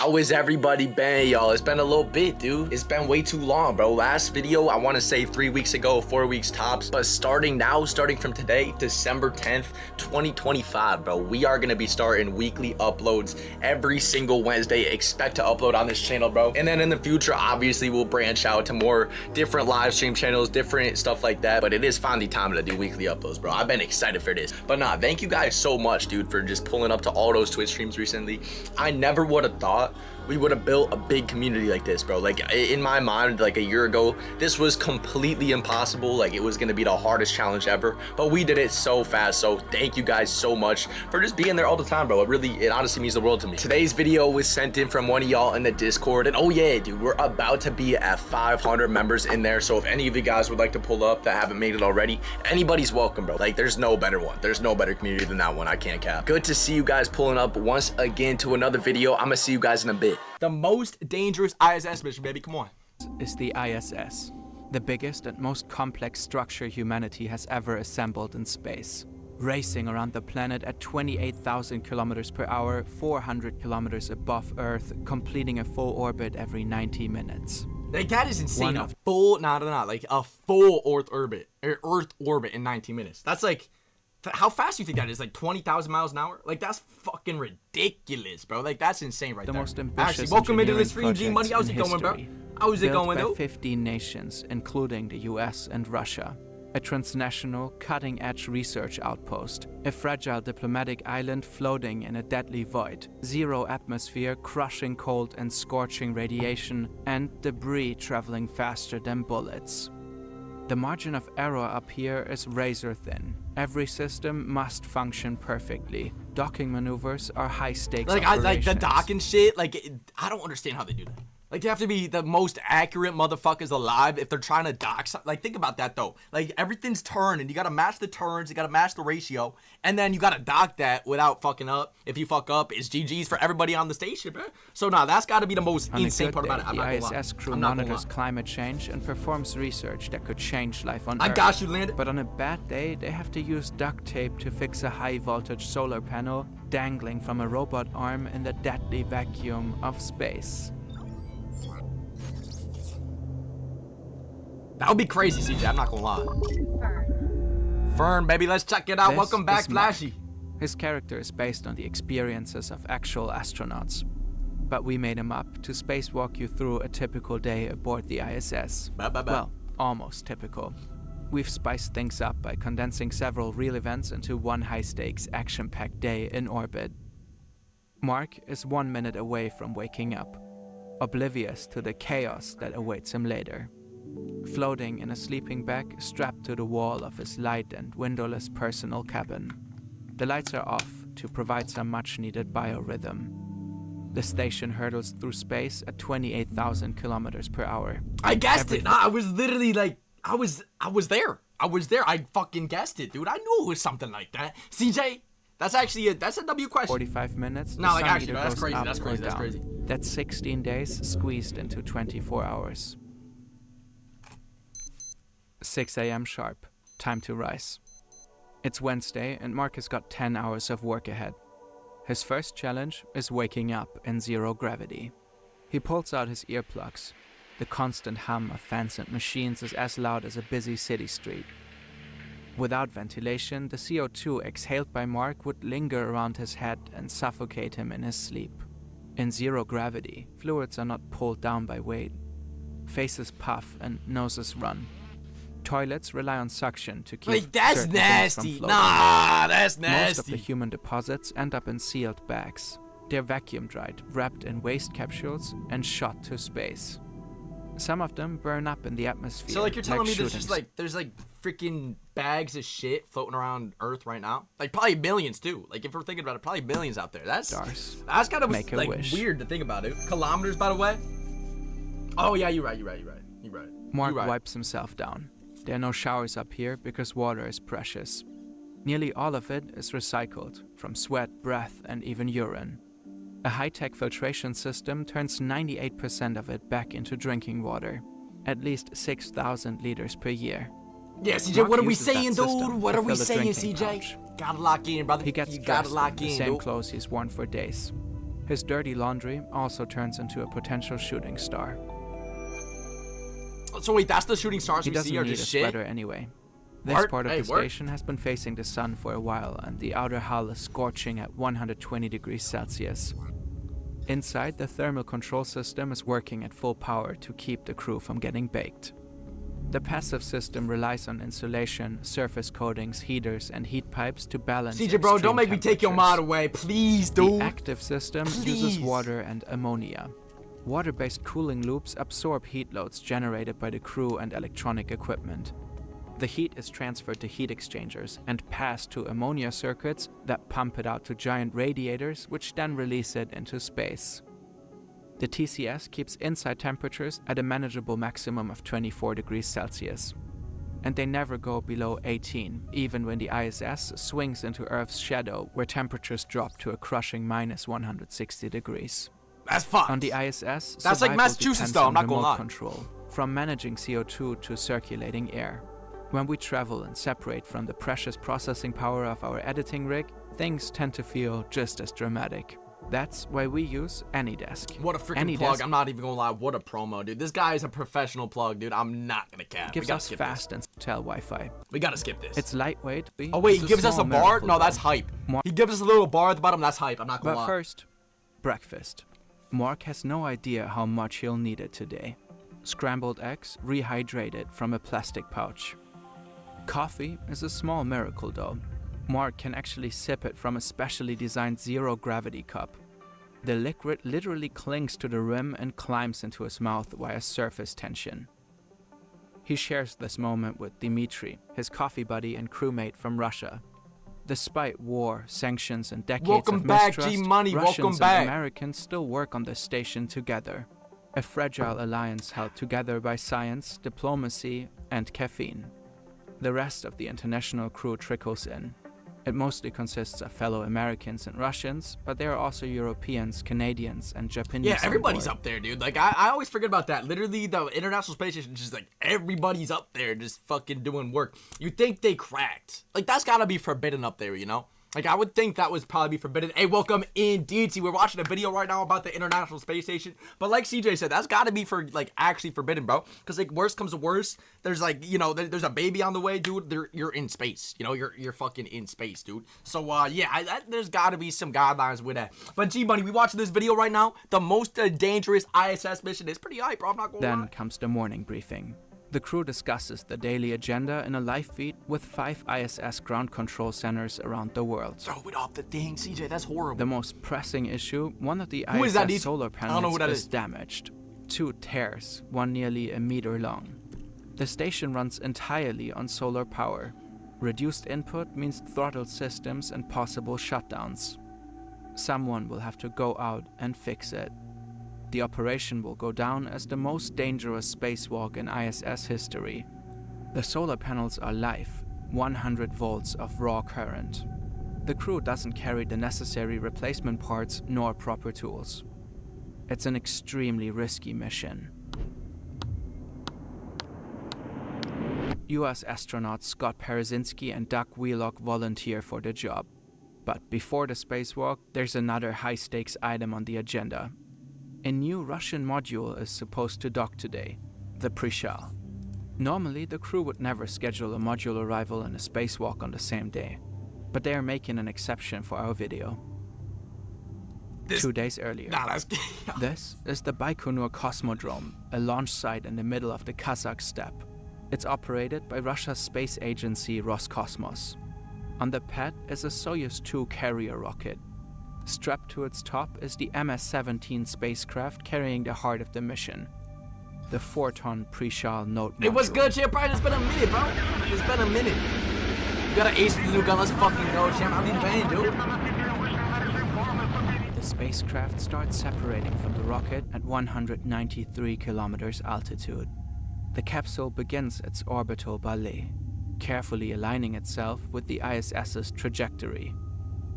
How is everybody been, y'all? It's been a little bit, dude. It's been way too long, bro. Last video, I want to say 3 weeks ago, 4 weeks tops. But starting from today, December 10th, 2025, bro, we are going to be starting weekly uploads every single Wednesday. Expect to upload on this channel, bro. And then in the future, obviously, we'll branch out to more different live stream channels, different stuff like that. But it is finally time to do weekly uploads, bro. I've been excited for this. But nah, thank you guys so much, dude, for just pulling up to all those Twitch streams recently. I never would have thought we would have built a big community like this, bro. Like in my mind, like a year ago, this was completely impossible. Like it was gonna be the hardest challenge ever, but we did it so fast. So thank you guys so much for just being there all the time, bro. It honestly means the world to me. Today's video was sent in from one of y'all in the Discord, and oh yeah, dude, we're about to be at 500 members in there. So if any of you guys would like to pull up that haven't made it already, anybody's welcome, bro. Like there's no better one. There's no better community than that one. I can't cap. Good to see you guys pulling up once again to another video. I'm gonna see you guys in a bit. The most dangerous ISS mission, baby. Come on. Is the ISS, the biggest and most complex structure humanity has ever assembled in space. Racing around the planet at 28,000 kilometers per hour, 400 kilometers above Earth, completing a full orbit every 90 minutes. Like that is insane. Like a full Earth orbit in 19 minutes. That's like, how fast do you think that is? Like 20,000 miles an hour? Like that's fucking ridiculous, bro. Like that's insane right there. The most ambitious Actually, welcome into the stream, G Money. How's it going, bro? How's it going, though? 15 nations, including the US and Russia. A transnational, cutting-edge research outpost. A fragile diplomatic island floating in a deadly void. Zero atmosphere, crushing cold and scorching radiation, and debris traveling faster than bullets. The margin of error up here is razor thin. Every system must function perfectly. Docking maneuvers are high-stakes operations. Like the docking shit, I don't understand how they do that. Like, they have to be the most accurate motherfuckers alive if they're trying to dock something. Like, think about that, though. Like, everything's turned, and you gotta match the turns, you gotta match the ratio, and then you gotta dock that without fucking up. If you fuck up, it's GG's for everybody on the station, bro. So, nah, that's gotta be the most insane part about it. I'm not gonna lie. The ISS crew monitors climate change and performs research that could change life on Earth. I got you, Landon. But on a bad day, they have to use duct tape to fix a high-voltage solar panel dangling from a robot arm in the deadly vacuum of space. That would be crazy, CJ. I'm not gonna lie. Fern, baby, let's check it out. Welcome back, Flashy. His character is based on the experiences of actual astronauts, but we made him up to spacewalk you through a typical day aboard the ISS. Well, almost typical. We've spiced things up by condensing several real events into one high-stakes, action-packed day in orbit. Mark is 1 minute away from waking up, oblivious to the chaos that awaits him later. Floating in a sleeping bag strapped to the wall of his light and windowless personal cabin. The lights are off to provide some much-needed biorhythm. The station hurtles through space at 28,000 kilometers per hour. I guessed it. I was literally like, I was there. I fucking guessed it, dude. I knew it was something like that. CJ, that's actually that's a W question. 45 minutes. No, like actually, no, that's crazy. That's crazy. That's 16 days squeezed into 24 hours. 6 a.m. sharp. Time to rise. It's Wednesday and Mark has got 10 hours of work ahead. His first challenge is waking up in zero gravity. He pulls out his earplugs. The constant hum of fans and machines is as loud as a busy city street. Without ventilation, the CO2 exhaled by Mark would linger around his head and suffocate him in his sleep. In zero gravity, fluids are not pulled down by weight. Faces puff and noses run. Toilets rely on suction to keep like, that's certain nasty. Things from floating. Nah, that's nasty. Most of the human deposits end up in sealed bags. They're vacuum dried, wrapped in waste capsules, and shot to space. Some of them burn up in the atmosphere. So like you're telling me there's freaking bags of shit floating around Earth right now? Like probably millions too. Like if we're thinking about it, probably millions out there. That's kind of like weird to think about it. Kilometers, by the way. Oh yeah, you're right. Mark wipes himself down. There are no showers up here because water is precious. Nearly all of it is recycled, from sweat, breath, and even urine. A high-tech filtration system turns 98% of it back into drinking water, at least 6,000 liters per year. Yeah, CJ, what are we saying, dude? What are we saying, CJ? Gotta lock in, brother. He gets dressed in the same clothes he's worn for days. His dirty laundry also turns into a potential shooting star. So wait, that's the shooting stars He we doesn't see are need a just shit? sweater anyway. This Work? part of Hey, the work. station has been facing the sun for a while, and the outer hull is scorching at 120 degrees Celsius. Inside, the thermal control system is working at full power to keep the crew from getting baked. The passive system relies on insulation, surface coatings, heaters, and heat pipes to balance CJ, bro, don't extreme make me take your temperatures. mod away, please, dude. The active system uses Please. water and ammonia. Water-based cooling loops absorb heat loads generated by the crew and electronic equipment. The heat is transferred to heat exchangers and passed to ammonia circuits that pump it out to giant radiators, which then release it into space. The TCS keeps inside temperatures at a manageable maximum of 24 degrees Celsius. And they never go below 18, even when the ISS swings into Earth's shadow, where temperatures drop to a crushing minus 160 degrees. That's fucked. On the ISS, That's like survival Massachusetts, depends though, I'm on not gonna remote lie. control, from managing CO2 to circulating air. When we travel and separate from the precious processing power of our editing rig, things tend to feel just as dramatic. That's why we use AnyDesk. What a freaking AnyDesk plug. I'm not even gonna lie. What a promo, dude. This guy is a professional plug, dude. I'm not gonna cap. gives we gotta us skip fast and tel Wi-Fi. this. We gotta skip this. It's lightweight. Oh wait, It's he gives us a small bar? miracle, No, that's though. hype. More- He gives us a little bar at the bottom. That's hype. I'm not gonna But lie. first, breakfast. Mark has no idea how much he'll need it today. Scrambled eggs, rehydrated from a plastic pouch. Coffee is a small miracle though. Mark can actually sip it from a specially designed zero-gravity cup. The liquid literally clings to the rim and climbs into his mouth via surface tension. He shares this moment with Dmitry, his coffee buddy and crewmate from Russia. Despite war, sanctions, and decades Welcome of back, mistrust, G-Money, Russians welcome back. and Americans still work on the station together. A fragile alliance held together by science, diplomacy, and caffeine. The rest of the international crew trickles in. It mostly consists of fellow Americans and Russians, but there are also Europeans, Canadians, and Japanese. Yeah, on everybody's board. up there, dude. Like, I always forget about that. Literally, the International Space Station, just like, everybody's up there just fucking doing work. You think they cracked. Like, that's gotta be forbidden up there, you know? Like, I would think that would probably be forbidden. Hey, welcome in, DT. We're watching a video right now about the International Space Station. But like CJ said, that's gotta be for, like, actually forbidden, bro. Because, like, worst comes to worst, there's, like, you know, there's a baby on the way, dude. You're in space. You know, you're fucking in space, dude. So, yeah, there's gotta be some guidelines with that. But, G-Money, we watching this video right now. The most dangerous ISS mission. It's pretty hype, bro. I'm not gonna Then lie. comes the morning briefing. The crew discusses the daily agenda in a live feed with 5 ISS ground control centers around the world. Throw it off the thing, CJ. That's horrible. The most pressing issue, one of the Who is that, ISS dude? solar I don't know who panels that is is. damaged. 2 tears, one nearly a meter long. The station runs entirely on solar power. Reduced input means throttled systems and possible shutdowns. Someone will have to go out and fix it. The operation will go down as the most dangerous spacewalk in ISS history. The solar panels are live, 100 volts of raw current. The crew doesn't carry the necessary replacement parts nor proper tools. It's an extremely risky mission. US astronauts Scott Parazynski and Doug Wheelock volunteer for the job. But before the spacewalk, there's another high-stakes item on the agenda. A new Russian module is supposed to dock today, the Prishal. Normally, the crew would never schedule a module arrival and a spacewalk on the same day, but they are making an exception for our video. 2 days earlier. Nah, that's... This is the Baikonur Cosmodrome, a launch site in the middle of the Kazakh steppe. It's operated by Russia's space agency Roscosmos. On the pad is a Soyuz 2 carrier rocket. Strapped to its top is the MS-17 spacecraft carrying the heart of the mission, the 4-ton Prishal node module. It was good, champ. Brian, it's been a minute, bro. It's been a minute. You got an ace with the new gun. Let's fucking go, champ. I'll be paying, dude. The spacecraft starts separating from the rocket at 193 kilometers altitude. The capsule begins its orbital ballet, carefully aligning itself with the ISS's trajectory.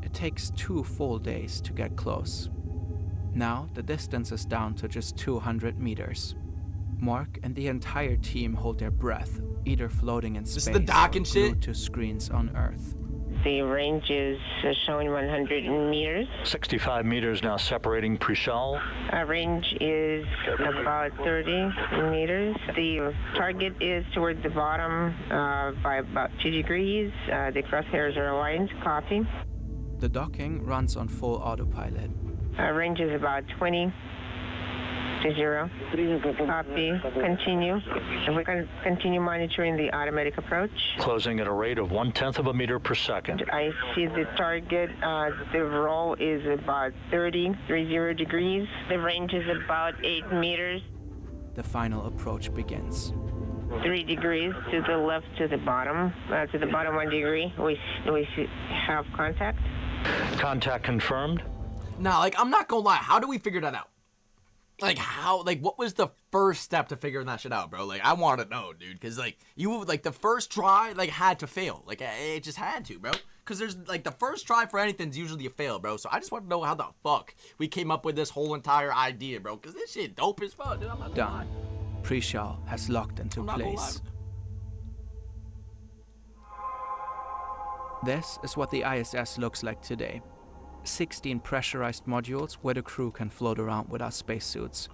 It takes 2 full days to get close. Now the distance is down to just 200 meters. Mark and the entire team hold their breath, either floating in space is the dock or and shit? glued to screens on Earth. The range is showing 100 meters. 65 meters now separating Prichal. Range is about 30 meters. The target is towards the bottom by about 2 degrees. The crosshairs are aligned. Copy. The docking runs on full autopilot. Range is about 20 to 0. Copy. Continue. We can continue monitoring the automatic approach. Closing at a rate of 1/10 of a meter per second. I see the target. The roll is about 30 degrees. The range is about 8 meters. The final approach begins. 3 degrees to the left, to the bottom 1 degree. We have contact. Contact confirmed. Nah, like, I'm not gonna lie. How do we figure that out? Like, how, like, what was the first step to figuring that shit out, bro? Like, I want to know, dude. Because, like, you, like, the first try, like, had to fail. Like, it just had to, bro. Because there's, like, the first try for anything is usually a fail, bro. So I just want to know how the fuck we came up with this whole entire idea, bro. Because this shit dope as fuck, dude. I'm not gonna lie. Done. Prichal has locked into place. This is what the ISS looks like today. 16 pressurized modules where the crew can float around without spacesuits.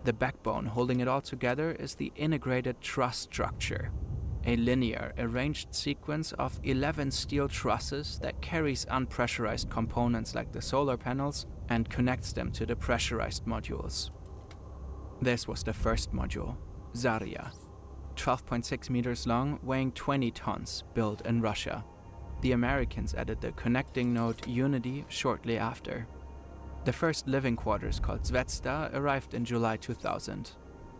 The backbone holding it all together is the integrated truss structure, a linear, arranged sequence of 11 steel trusses that carries unpressurized components like the solar panels and connects them to the pressurized modules. This was the first module, Zarya, 12.6 meters long, weighing 20 tons, built in Russia. The Americans added the connecting node Unity shortly after. The first living quarters, called Zvezda, arrived in July 2000.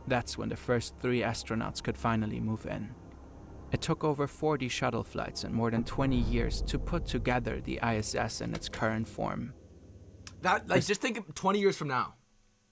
That's when the first 3 astronauts could finally move in. It took over 40 shuttle flights and more than 20 years to put together the ISS in its current form. That, like, just think of 20 years from now.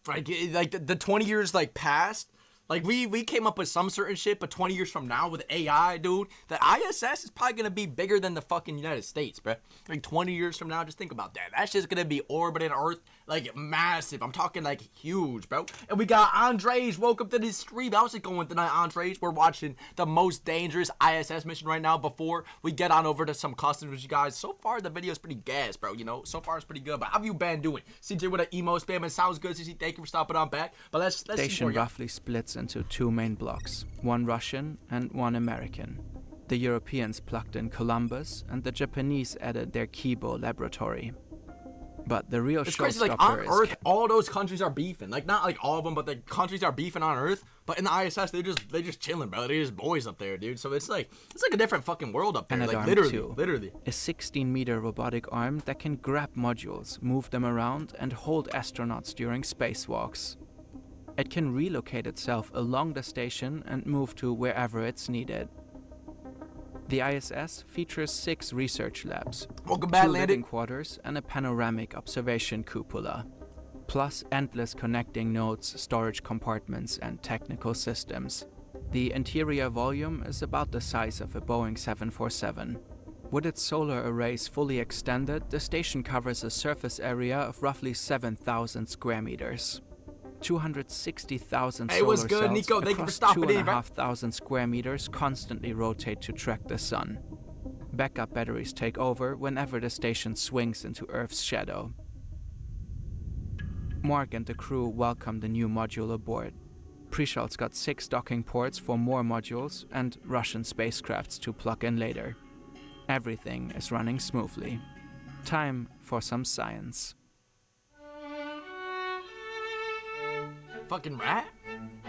Like the 20 years, like, past. Like, we came up with some certain shit, but 20 years from now with AI, dude, the ISS is probably going to be bigger than the fucking United States, bro. Like, 20 years from now, just think about that. That shit's going to be orbiting Earth, like, massive. I'm talking, like, huge, bro. And we got Andres woke up to this stream. I was like, going tonight, Andres. We're watching the most dangerous ISS mission right now before we get on over to some customs with you guys. So far, the video's pretty gas, bro, you know. So far, it's pretty good. But how have you been doing? CJ with an emo spam. It sounds good, CC. Thank you for stopping on back. But let's Station roughly splits into 2 main blocks, one Russian and one American. The Europeans plugged in Columbus, and the Japanese added their Kibo laboratory. But the real it's crazy, like, on Earth, all those countries are beefing. Like, not like all of them, but the countries are beefing on Earth. But in the ISS, they just chilling, bro. They're just boys up there, dude. So it's like a different fucking world up there. Like, literally. A 16-meter robotic arm that can grab modules, move them around, and hold astronauts during spacewalks. It can relocate itself along the station and move to wherever it's needed. The ISS features 6 research labs, 2 living quarters, and a panoramic observation cupola, plus endless connecting nodes, storage compartments, and technical systems. The interior volume is about the size of a Boeing 747. With its solar arrays fully extended, the station covers a surface area of roughly 7,000 square meters. 260,000 solar what's good, cells Nico? Thank you for across stopping in, bro. 2,500 square meters constantly rotate to track the sun. Backup batteries take over whenever the station swings into Earth's shadow. Mark and the crew welcome the new module aboard. Prichal's got 6 docking ports for more modules and Russian spacecrafts to plug in later. Everything is running smoothly. Time for some science. Fucking rat?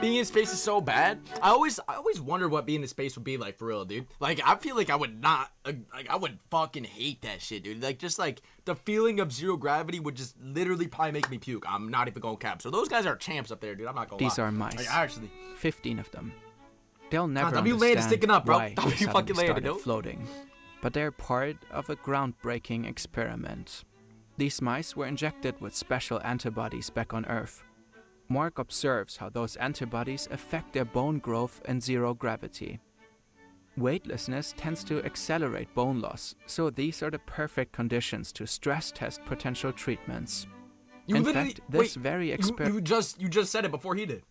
Being in space is so bad. I always wonder what being in space would be like for real, dude. Like, I feel like I would not, like, I would fucking hate that shit, dude. Like, just like the feeling of zero gravity would just literally probably make me puke. I'm not even going cap. So those guys are champs up there, dude. I'm not gonna lie. These are mice. Like, actually, 15 of them. They'll never W land is sticking up, bro. why W they fucking suddenly landed, started floating. But they're part of a groundbreaking experiment. These mice were injected with special antibodies back on Earth. Mark observes how those antibodies affect their bone growth in zero gravity. Weightlessness tends to accelerate bone loss, so these are the perfect conditions to stress test potential treatments. In fact, this very experiment... You just said it before he did.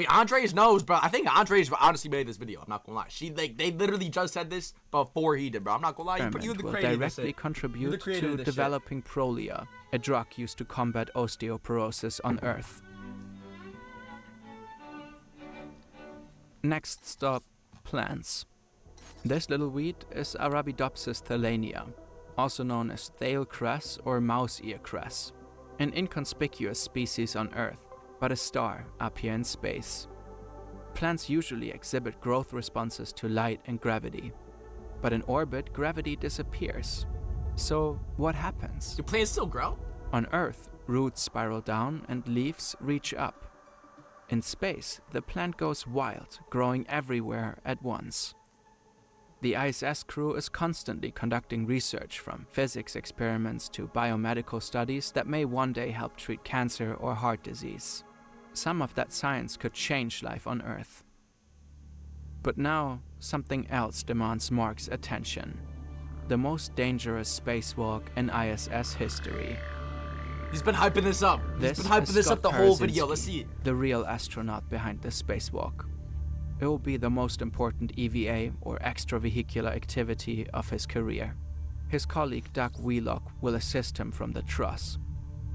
Wait, Andres knows, bro. I think Andres honestly made this video. I'm not gonna lie. They literally just said this before he did, bro. I'm not gonna lie. You the will creator directly contribute to developing Prolia, a drug used to combat osteoporosis on Earth. Next stop, plants. This little weed is Arabidopsis thaliana, also known as thale cress or mouse ear cress, an inconspicuous species on Earth, but a star up here in space. Plants usually exhibit growth responses to light and gravity, but in orbit, gravity disappears. So what happens? Do plants still grow? On Earth, roots spiral down and leaves reach up. In space, the plant goes wild, growing everywhere at once. The ISS crew is constantly conducting research, from physics experiments to biomedical studies that may one day help treat cancer or heart disease. Some of that science could change life on Earth. But now, something else demands Mark's attention. The most dangerous spacewalk in ISS history. He's been hyping this up. He's been hyping this up the whole video. Let's see it. The real astronaut behind the spacewalk. It will be the most important EVA, or extravehicular activity, of his career. His colleague Doug Wheelock will assist him from the truss.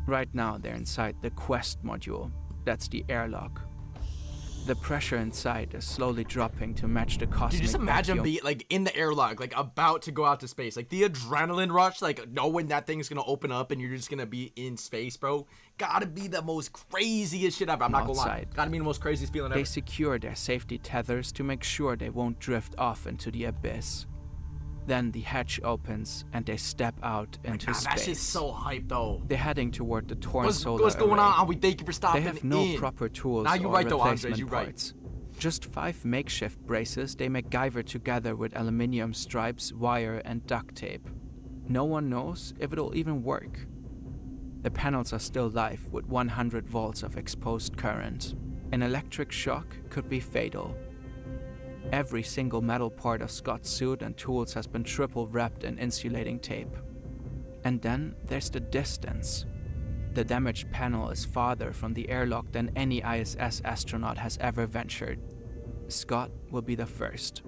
Right now they're inside the Quest module. That's the airlock. The pressure inside is slowly dropping to match the cosmic Dude, just imagine vacuum. being like in the airlock, like about to go out to space. Like the adrenaline rush, like knowing that thing's gonna open up and you're just gonna be in space, bro. Gotta be the most craziest shit ever. I'm not gonna lie. Gotta be the most craziest feeling ever. They secure their safety tethers to make sure they won't drift off into the abyss. Then the hatch opens and they step out into space. That shit's so hype though. They're heading toward the torn solar What's going array. on? We thank you for stopping They have no proper tools Nah, you or right though, replacement Andres, you right. parts. Just 5 makeshift braces they MacGyver together with aluminium stripes, wire, and duct tape. No one knows if it'll even work. The panels are still live with 100 volts of exposed current. An electric shock could be fatal. Every single metal part of Scott's suit and tools has been triple wrapped in insulating tape. And then there's the distance. The damaged panel is farther from the airlock than any ISS astronaut has ever ventured. Scott will be the first.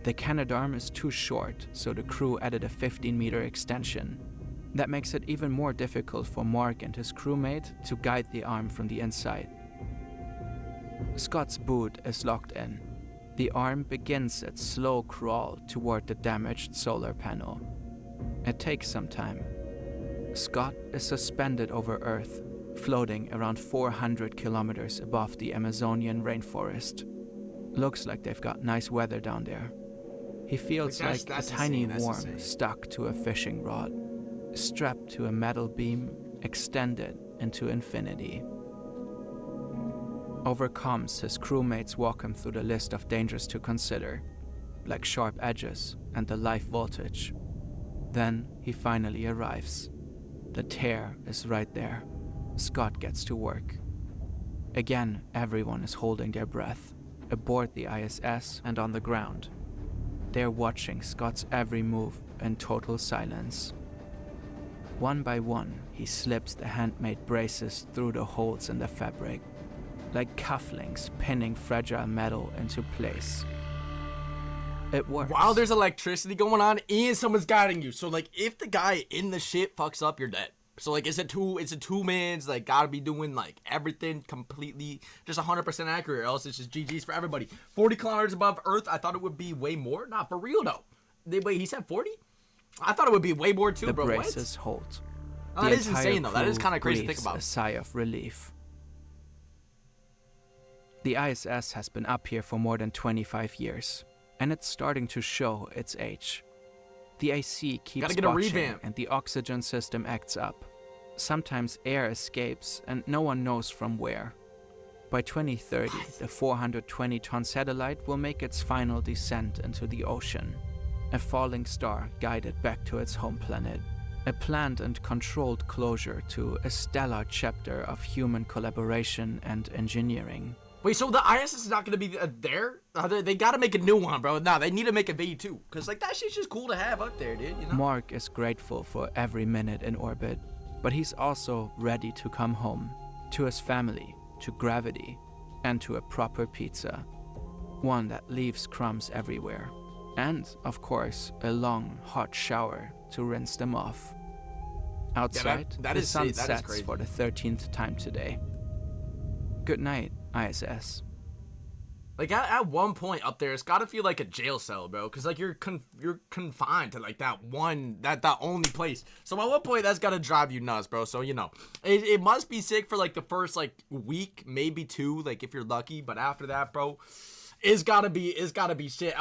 The Canadarm is too short, so the crew added a 15-meter extension. That makes it even more difficult for Mark and his crewmate to guide the arm from the inside. Scott's boot is locked in. The arm begins its slow crawl toward the damaged solar panel. It takes some time. Scott is suspended over Earth, floating around 400 kilometers above the Amazonian rainforest. Looks like they've got nice weather down there. He feels like a tiny worm stuck to a fishing rod, strapped to a metal beam, extended into infinity. Over comms, his crewmates walk him through the list of dangers to consider, like sharp edges and the life voltage. Then he finally arrives. The tear is right there. Scott gets to work. Again, everyone is holding their breath, aboard the ISS and on the ground. They're watching Scott's every move in total silence. One by one, he slips the handmade braces through the holes in the fabric, like cufflinks pinning fragile metal into place. It works. While there's electricity going on and someone's guiding you. So like if the guy in the ship fucks up, you're dead. So like it's a two man's, like gotta be doing like everything completely just 100% accurate, or else it's just GG's for everybody. 40 kilometers above Earth, I thought it would be way more. Not for real though. Wait, he said 40? I thought it would be way more too, bro. The braces hold. Oh, that is insane though. That is kind of crazy to think about. A sigh of relief. The ISS has been up here for more than 25 years, and it's starting to show its age. The AC keeps botching, and the oxygen system acts up. Sometimes air escapes, and no one knows from where. By 2030, the 420-ton satellite will make its final descent into the ocean. A falling star guided back to its home planet. A planned and controlled closure to a stellar chapter of human collaboration and engineering. Wait, so the ISS is not going to be there? They got to make a new one, bro. Nah, they need to make a V2. Because, like, that shit's just cool to have up there, dude, you know? Mark is grateful for every minute in orbit, but he's also ready to come home. To his family, to gravity, and to a proper pizza. One that leaves crumbs everywhere. And, of course, a long, hot shower to rinse them off. Outside, the sun sets for the 13th time today. Good night, ISS. Like at one point up there, it's gotta feel like a jail cell, bro. Cause like you're confined to like that only place. So at one point, that's gotta drive you nuts, bro. So you know, it must be sick for like the first like week, maybe two, like if you're lucky. But after that, bro, it's gotta be shit.